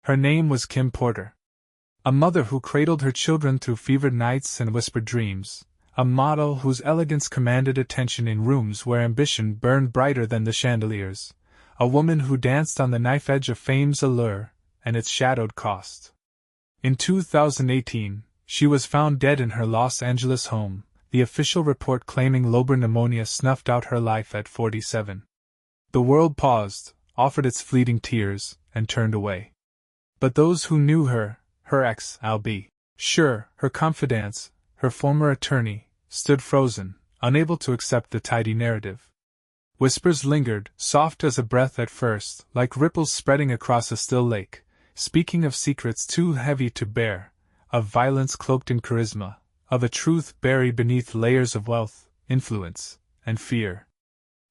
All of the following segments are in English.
Her name was Kim Porter. A mother who cradled her children through fevered nights and whispered dreams, a model whose elegance commanded attention in rooms where ambition burned brighter than the chandeliers, a woman who danced on the knife edge of fame's allure and its shadowed cost. In 2018, she was found dead in her Los Angeles home, the official report claiming low pneumonia snuffed out her life at 47. The world paused, offered its fleeting tears, and turned away. But those who knew her ex, I'll be sure, her confidants, her former attorney, stood frozen, unable to accept the tidy narrative. Whispers lingered, soft as a breath at first, like ripples spreading across a still lake, speaking of secrets too heavy to bear, of violence cloaked in charisma, of a truth buried beneath layers of wealth, influence, and fear.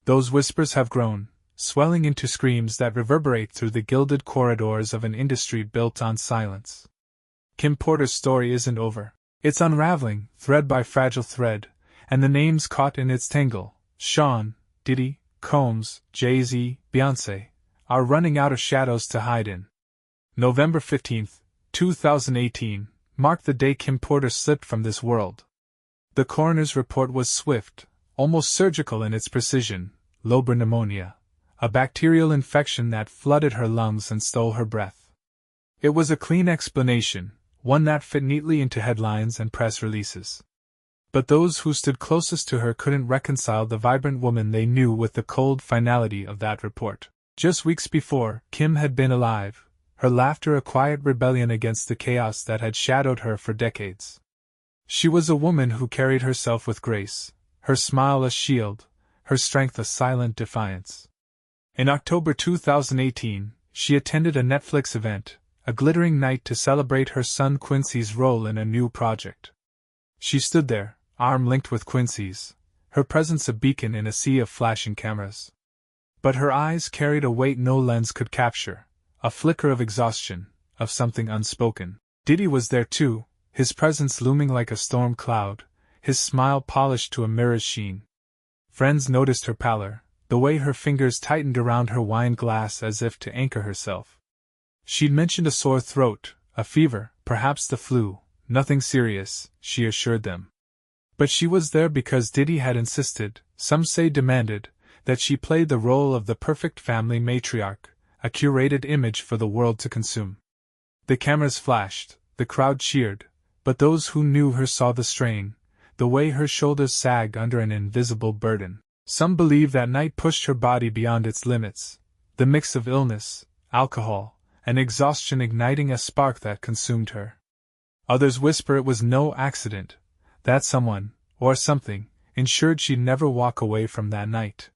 Those whispers have grown, swelling into screams that reverberate through the gilded corridors of an industry built on silence. Kim Porter's story isn't over. It's unraveling, thread by fragile thread, and the names caught in its tangle, Sean, Diddy, Combs, Jay-Z, Beyoncé, are running out of shadows to hide in. November 15, 2018, marked the day Kim Porter slipped from this world. The coroner's report was swift, almost surgical in its precision: low pneumonia, a bacterial infection that flooded her lungs and stole her breath. It was a clean explanation, one that fit neatly into headlines and press releases. But those who stood closest to her couldn't reconcile the vibrant woman they knew with the cold finality of that report. Just weeks before, Kim had been alive, her laughter a quiet rebellion against the chaos that had shadowed her for decades. She was a woman who carried herself with grace, her smile a shield, her strength a silent defiance. In October 2018, she attended a Netflix event, a glittering night to celebrate her son Quincy's role in a new project. She stood there, arm linked with Quincy's, her presence a beacon in a sea of flashing cameras. But her eyes carried a weight no lens could capture, a flicker of exhaustion, of something unspoken. Diddy was there too, his presence looming like a storm cloud, his smile polished to a mirror's sheen. Friends noticed her pallor, the way her fingers tightened around her wine glass as if to anchor herself. She'd mentioned a sore throat, a fever, perhaps the flu, nothing serious, she assured them. But she was there because Diddy had insisted, some say demanded, that she played the role of the perfect family matriarch, a curated image for the world to consume. The cameras flashed, the crowd cheered, but those who knew her saw the strain, the way her shoulders sagged under an invisible burden. Some believe that night pushed her body beyond its limits, the mix of illness, alcohol, and exhaustion igniting a spark that consumed her. Others whisper it was no accident, that someone, or something, ensured she'd never walk away from that night.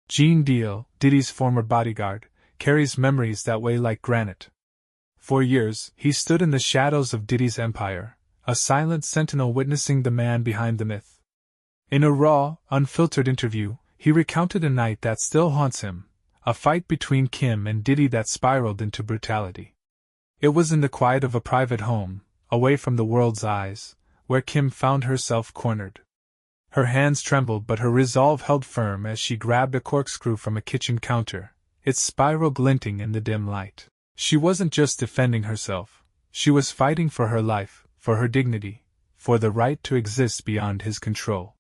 Gene Deal, Diddy's former bodyguard, carries memories that weigh like granite. For years, he stood in the shadows of Diddy's empire, a silent sentinel witnessing the man behind the myth. In a raw, unfiltered interview, he recounted a night that still haunts him, a fight between Kim and Diddy that spiraled into brutality. It was in the quiet of a private home, away from the world's eyes, where Kim found herself cornered. Her hands trembled but her resolve held firm as she grabbed a corkscrew from a kitchen counter, its spiral glinting in the dim light. She wasn't just defending herself, she was fighting for her life, for her dignity, for the right to exist beyond his control.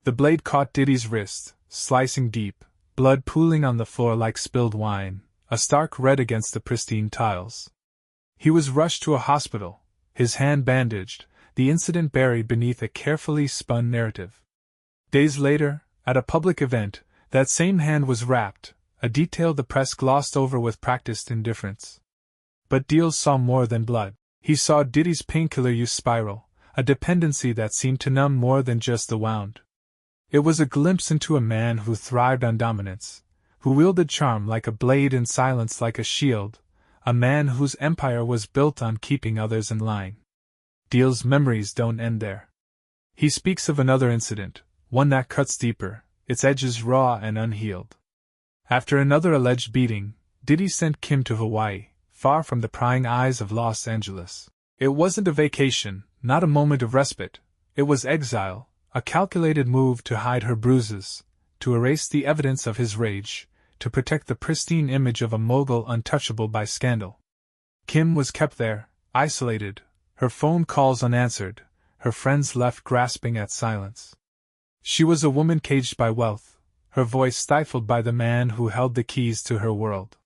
The blade caught Diddy's wrist, slicing deep, blood pooling on the floor like spilled wine, a stark red against the pristine tiles. He was rushed to a hospital, his hand bandaged, the incident buried beneath a carefully spun narrative. Days later, at a public event, that same hand was wrapped, a detail the press glossed over with practiced indifference. But Deal saw more than blood. He saw Diddy's painkiller use spiral, a dependency that seemed to numb more than just the wound. It was a glimpse into a man who thrived on dominance, who wielded charm like a blade and silence like a shield, a man whose empire was built on keeping others in line. Deal's memories don't end there. He speaks of another incident, one that cuts deeper, its edges raw and unhealed. After another alleged beating, Diddy sent Kim to Hawaii, far from the prying eyes of Los Angeles. It wasn't a vacation, not a moment of respite, it was exile, a calculated move to hide her bruises, to erase the evidence of his rage, to protect the pristine image of a mogul untouchable by scandal. Kim was kept there, isolated, her phone calls unanswered, her friends left grasping at silence. She was a woman caged by wealth, her voice stifled by the man who held the keys to her world.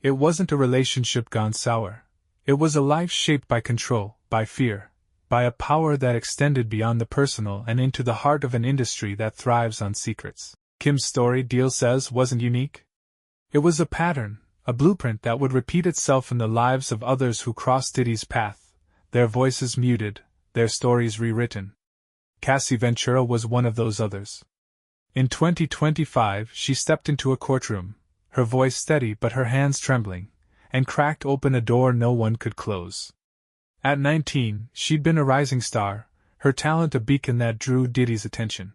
It wasn't a relationship gone sour. It was a life shaped by control, by fear, by a power that extended beyond the personal and into the heart of an industry that thrives on secrets. Kim's story, Deal says, wasn't unique. It was a pattern, a blueprint that would repeat itself in the lives of others who crossed Diddy's path, their voices muted, their stories rewritten. Cassie Ventura was one of those others. In 2025, she stepped into a courtroom, her voice steady but her hands trembling, and cracked open a door no one could close. At 19, she'd been a rising star, her talent a beacon that drew Diddy's attention.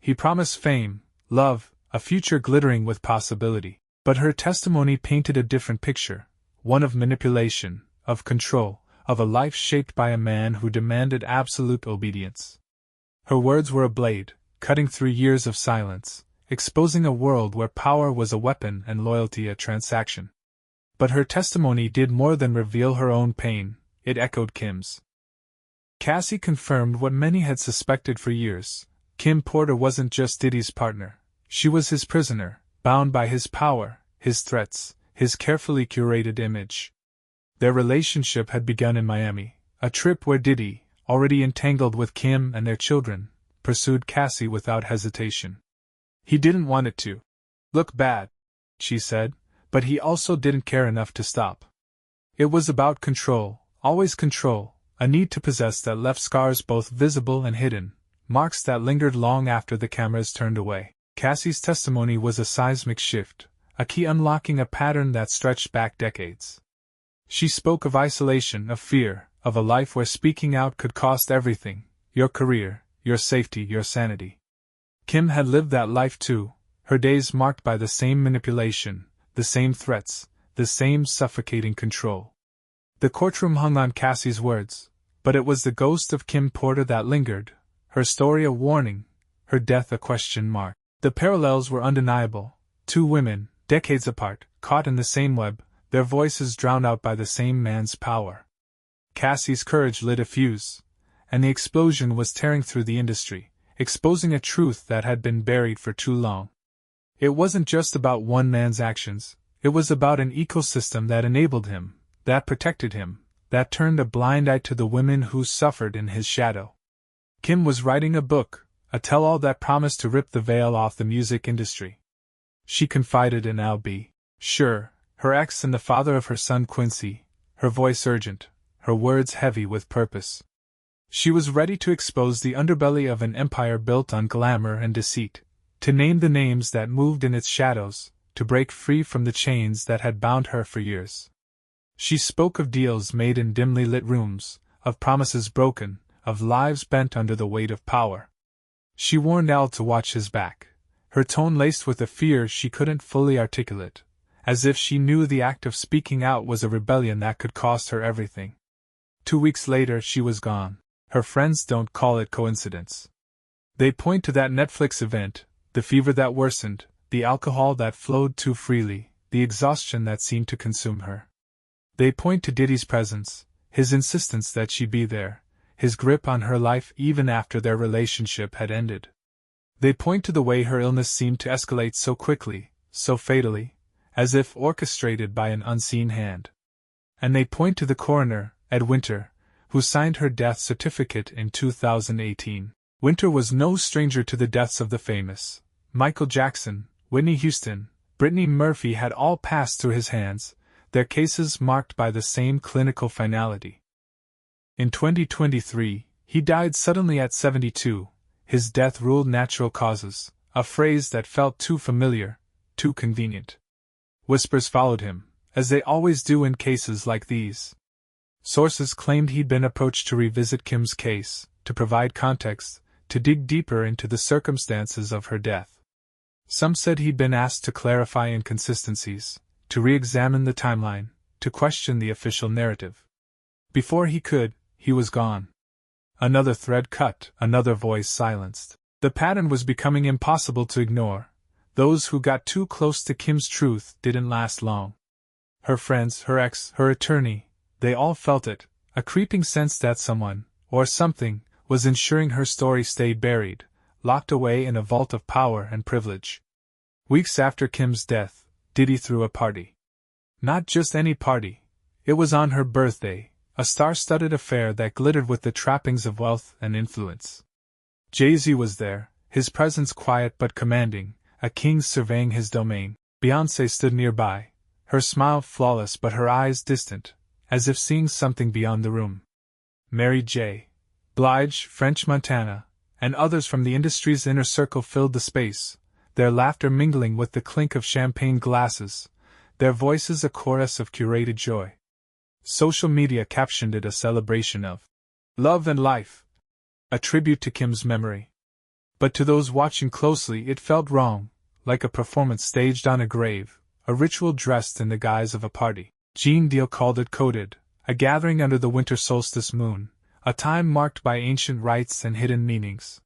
He promised fame, love, a future glittering with possibility. But her testimony painted a different picture, one of manipulation, of control, of a life shaped by a man who demanded absolute obedience. Her words were a blade, cutting through years of silence, exposing a world where power was a weapon and loyalty a transaction. But her testimony did more than reveal her own pain, it echoed Kim's. Cassie confirmed what many had suspected for years. Kim Porter wasn't just Diddy's partner, she was his prisoner, bound by his power, his threats, his carefully curated image. Their relationship had begun in Miami, a trip where Diddy, already entangled with Kim and their children, pursued Cassie without hesitation. He didn't want it to look bad, she said, but he also didn't care enough to stop. It was about control, always control, a need to possess that left scars both visible and hidden, marks that lingered long after the cameras turned away. Cassie's testimony was a seismic shift, a key unlocking a pattern that stretched back decades. She spoke of isolation, of fear, of a life where speaking out could cost everything, your career, your safety, your sanity. Kim had lived that life too, her days marked by the same manipulation, the same threats, the same suffocating control. The courtroom hung on Cassie's words, but it was the ghost of Kim Porter that lingered, her story a warning, her death a question mark. The parallels were undeniable. Two women, decades apart, caught in the same web, their voices drowned out by the same man's power. Cassie's courage lit a fuse, and the explosion was tearing through the industry, exposing a truth that had been buried for too long. It wasn't just about one man's actions, it was about an ecosystem that enabled him, that protected him, that turned a blind eye to the women who suffered in his shadow. Kim was writing a book, a tell-all that promised to rip the veil off the music industry. She confided in Al B. Sure, her ex and the father of her son Quincy, her voice urgent, her words heavy with purpose. She was ready to expose the underbelly of an empire built on glamour and deceit, to name the names that moved in its shadows, to break free from the chains that had bound her for years. She spoke of deals made in dimly lit rooms, of promises broken, of lives bent under the weight of power. She warned Al to watch his back, her tone laced with a fear she couldn't fully articulate, as if she knew the act of speaking out was a rebellion that could cost her everything. 2 weeks later she was gone. Her friends don't call it coincidence. They point to that Netflix event, the fever that worsened, the alcohol that flowed too freely, the exhaustion that seemed to consume her. They point to Diddy's presence, his insistence that she be there, his grip on her life even after their relationship had ended. They point to the way her illness seemed to escalate so quickly, so fatally, as if orchestrated by an unseen hand. And they point to the coroner, Ed Winter, who signed her death certificate in 2018. Winter was no stranger to the deaths of the famous. Michael Jackson, Whitney Houston, Brittany Murphy had all passed through his hands, their cases marked by the same clinical finality. In 2023, he died suddenly at 72, his death ruled natural causes, a phrase that felt too familiar, too convenient. Whispers followed him, as they always do in cases like these. Sources claimed he'd been approached to revisit Kim's case, to provide context, to dig deeper into the circumstances of her death. Some said he'd been asked to clarify inconsistencies, to re-examine the timeline, to question the official narrative. Before he could, he was gone. Another thread cut, another voice silenced. The pattern was becoming impossible to ignore. Those who got too close to Kim's truth didn't last long. Her friends, her ex, her attorney, They all felt it, a creeping sense that someone, or something, was ensuring her story stayed buried, locked away in a vault of power and privilege. Weeks after Kim's death, Diddy threw a party. Not just any party. It was on her birthday, a star-studded affair that glittered with the trappings of wealth and influence. Jay-Z was there, his presence quiet but commanding, a king surveying his domain. Beyoncé stood nearby, her smile flawless but her eyes distant, as if seeing something beyond the room. Mary J. Blige, French Montana, and others from the industry's inner circle filled the space, their laughter mingling with the clink of champagne glasses, their voices a chorus of curated joy. Social media captioned it a celebration of love and life, a tribute to Kim's memory. But to those watching closely it felt wrong, like a performance staged on a grave, a ritual dressed in the guise of a party. Gene Deal called it coded, a gathering under the winter solstice moon, a time marked by ancient rites and hidden meanings.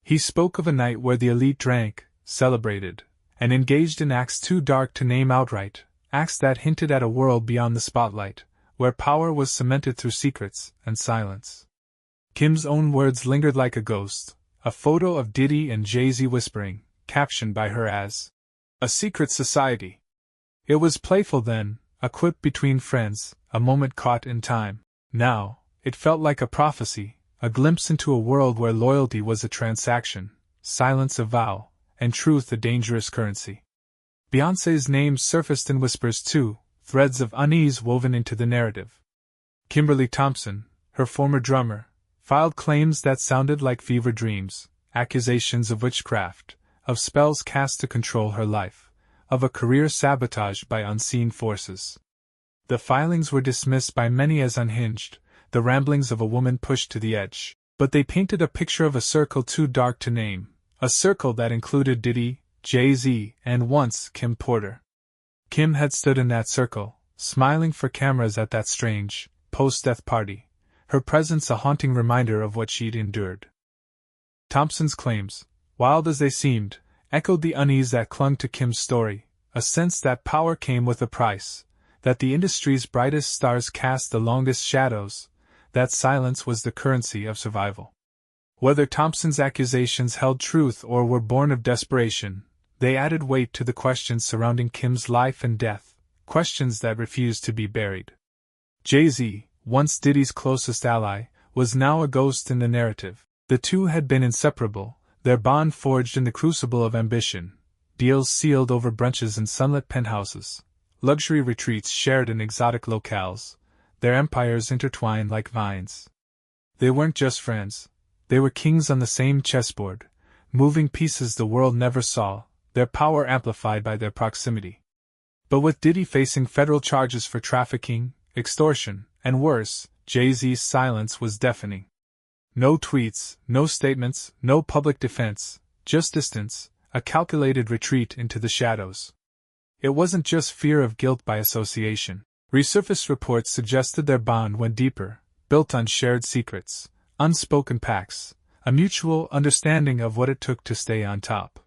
He spoke of a night where the elite drank, celebrated, and engaged in acts too dark to name outright, acts that hinted at a world beyond the spotlight, where power was cemented through secrets and silence. Kim's own words lingered like a ghost, a photo of Diddy and Jay-Z whispering, captioned by her as a secret society. It was playful then, a quip between friends, a moment caught in time. Now, it felt like a prophecy, a glimpse into a world where loyalty was a transaction, silence a vow, and truth a dangerous currency. Beyoncé's name surfaced in whispers too, threads of unease woven into the narrative. Kimberly Thompson, her former drummer, filed claims that sounded like fever dreams, accusations of witchcraft, of spells cast to control her life, of a career sabotaged by unseen forces. The filings were dismissed by many as unhinged, the ramblings of a woman pushed to the edge, but they painted a picture of a circle too dark to name, a circle that included Diddy, Jay-Z, and once Kim Porter. Kim had stood in that circle, smiling for cameras at that strange, post-death party, her presence a haunting reminder of what she'd endured. Thompson's claims, wild as they seemed, echoed the unease that clung to Kim's story, a sense that power came with a price, that the industry's brightest stars cast the longest shadows, that silence was the currency of survival. Whether Thompson's accusations held truth or were born of desperation, they added weight to the questions surrounding Kim's life and death, questions that refused to be buried. Jay-Z, once Diddy's closest ally, was now a ghost in the narrative. The two had been inseparable, their bond forged in the crucible of ambition, deals sealed over brunches in sunlit penthouses, luxury retreats shared in exotic locales, their empires intertwined like vines. They weren't just friends, they were kings on the same chessboard, moving pieces the world never saw, their power amplified by their proximity. But with Diddy facing federal charges for trafficking, extortion, and worse, Jay-Z's silence was deafening. No tweets, no statements, no public defense, just distance, a calculated retreat into the shadows. It wasn't just fear of guilt by association. Resurfaced reports suggested their bond went deeper, built on shared secrets, unspoken pacts, a mutual understanding of what it took to stay on top.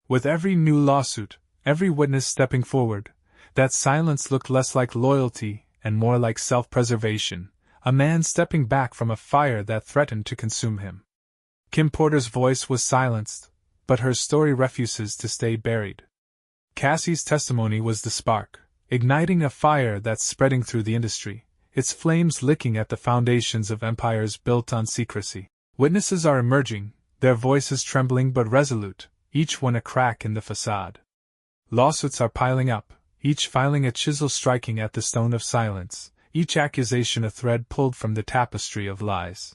With every new lawsuit, every witness stepping forward, that silence looked less like loyalty and more like self-preservation, a man stepping back from a fire that threatened to consume him. Kim Porter's voice was silenced, but her story refuses to stay buried. Cassie's testimony was the spark, igniting a fire that's spreading through the industry, its flames licking at the foundations of empires built on secrecy. Witnesses are emerging, their voices trembling but resolute, each one a crack in the facade. Lawsuits are piling up, each filing a chisel striking at the stone of silence, each accusation a thread pulled from the tapestry of lies.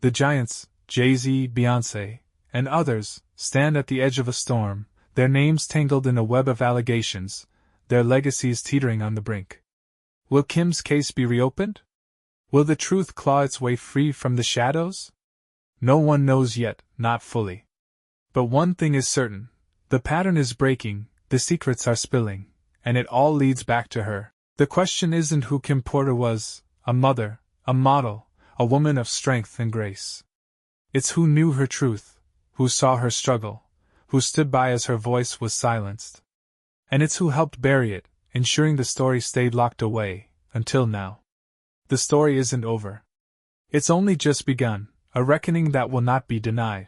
The giants, Jay-Z, Beyoncé, and others, stand at the edge of a storm, their names tangled in a web of allegations, their legacies teetering on the brink. Will Kim's case be reopened? Will the truth claw its way free from the shadows? No one knows yet, not fully. But one thing is certain, the pattern is breaking, the secrets are spilling, and it all leads back to her. The question isn't who Kim Porter was, a mother, a model, a woman of strength and grace. It's who knew her truth, who saw her struggle, who stood by as her voice was silenced. And it's who helped bury it, ensuring the story stayed locked away, until now. The story isn't over. It's only just begun, a reckoning that will not be denied.